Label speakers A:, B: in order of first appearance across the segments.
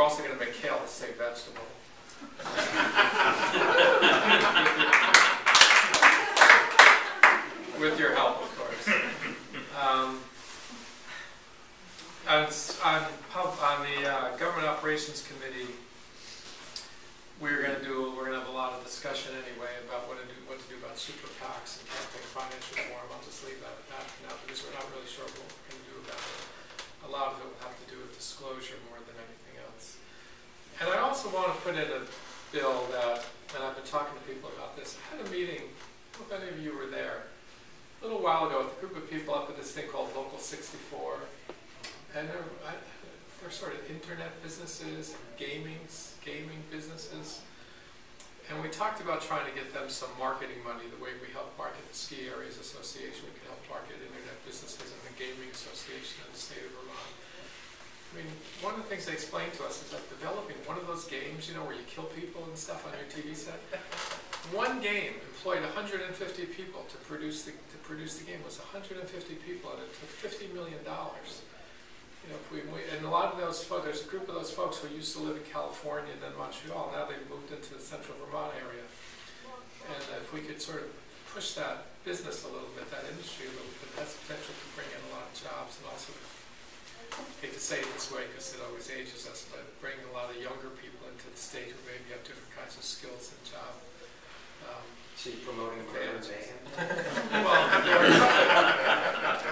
A: also going to make kale a safe vegetable. With your help, of course. On the Government Operations Committee, we're going to have a lot of discussion anyway about what to do about super PACs and campaign finance reform. I'll just leave that at that for now because we're not really sure what we're going to do about it. A lot of it will have to do with disclosure more than anything else. And I also want to put in a bill that, and I've been talking to people about this, I had a meeting, I don't know if any of you were there, a little while ago with a group of people up at this thing called Local 64. And they're sort of internet businesses and gaming businesses. And we talked about trying to get them some marketing money, the way we help market the Ski Areas Association. We can help market internet businesses and the Gaming Association in the state of Vermont. I mean, one of the things they explained to us is that developing one of those games, you know, where you kill people and stuff on your TV set. One game employed 150 people to produce the game. It was 150 people, and it took $50 million. You know, and a lot of those folks, there's a group of those folks who used to live in California and then Montreal. Now they've moved into the central Vermont area. And if we could sort of push that business a little bit, that industry a little bit, that's potential to bring in a lot of jobs and also, I hate to say it this way because it always ages us, but bring a lot of younger people into the state who maybe have different kinds of skills and job.
B: So you're promoting murder and mayhem?
A: Well,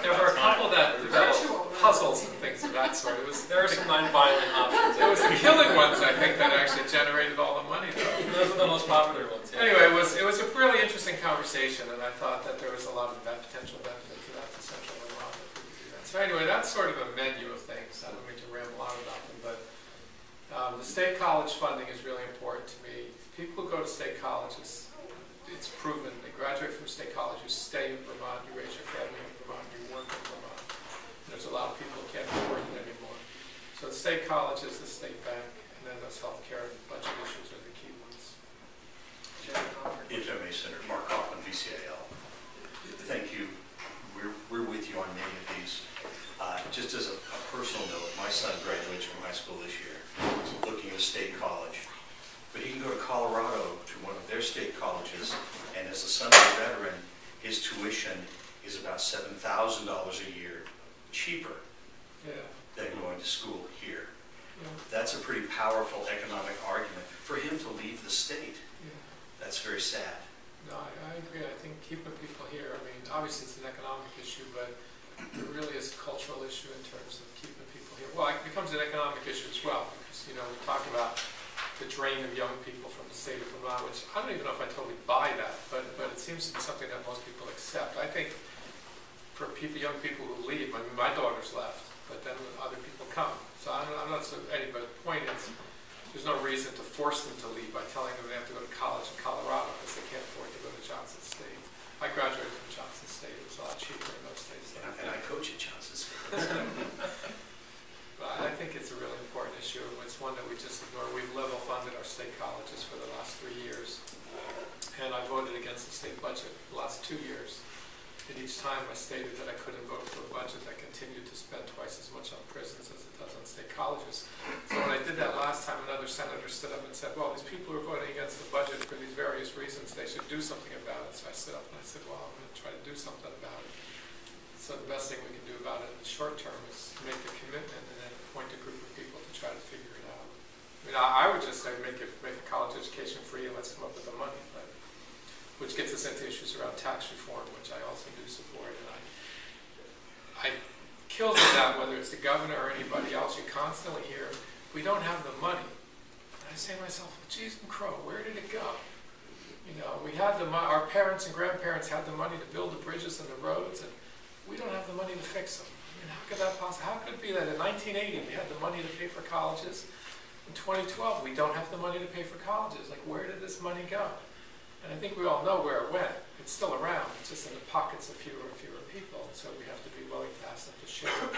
A: there were a couple that developed puzzles and things of that sort.
C: There are some non-violent options.
A: It was the killing ones, I think, that actually generated all the money, though.
C: Those are the most popular ones. Yeah.
A: Anyway, it was a really interesting conversation, and I thought that there was a lot of potential benefit to that to Central Vermont if we could do that. So anyway, that's sort of a menu of things. I don't mean to ramble on about them, but the state college funding is really important to me. People who go to state colleges, it's proven, they graduate from state college, you stay in Vermont, you raise your family in Vermont, you work in Vermont. There's a lot of people who can't afford it anymore. So the state college is the state bank, and then those healthcare and budget issues are the key ones.
D: If I may, Senator Mark Hoffman, VCAL. Thank you. We're with you on many of these. Just as a personal note, my son graduates from high school this year, looking at a state college. But he can go to Colorado to one of their state colleges, and as a son of a veteran, his tuition is about $7,000 a year cheaper than going to school here. Yeah. That's a pretty powerful economic argument for him to leave the state. Yeah. That's very sad.
A: No, I agree. I think keeping people here, I mean, obviously it's an economic issue, but it really is a cultural issue in terms of keeping people here. Well, it becomes an economic issue as well, because, you know, we talk about the drain of young people from the state of Vermont, which I don't even know if I totally buy that, but it seems to be something that most people accept. I think for young people who leave, I mean, my daughter's left, but then other people come. So I'm not so, but the point is, there's no reason to force them to leave by telling them they have to go to college in Colorado because they can't afford to go to Johnson State. I graduated from Johnson State. It was a lot cheaper in those days.
D: And I coach at Johnson State.
A: But I think it's a really important issue. It's one that we just ignore. We've level funded our state colleges for the last 3 years. And I voted against the state budget the last 2 years. And each time I stated that I couldn't vote for a budget that continued to spend twice as much on prisons as it does on state colleges. So when I did that last time, another senator stood up and said, well, these people are voting against the budget for these various reasons. They should do something about it. So I stood up and I said, well, I'm going to try to do something about it. So the best thing we can do about it in the short term is make the commitment and then appoint a group of people to try to figure it out. I mean, I would just say make a college education free and let's come up with the money, but which gets us into issues around tax reform, which I also do support. And I kills me that whether it's the governor or anybody else, you constantly hear, we don't have the money. And I say to myself, well, geez and crow, where did it go? You know, we had our parents and grandparents had the money to build the bridges and the roads, and we don't have the money to fix them. I mean, how could that possibly, how could it be that in 1980 we had the money to pay for colleges? In 2012 we don't have the money to pay for colleges. Like, where did this money go? And I think we all know where it went. It's still around. It's just in the pockets of fewer and fewer people. And so we have to be willing to ask them to share it.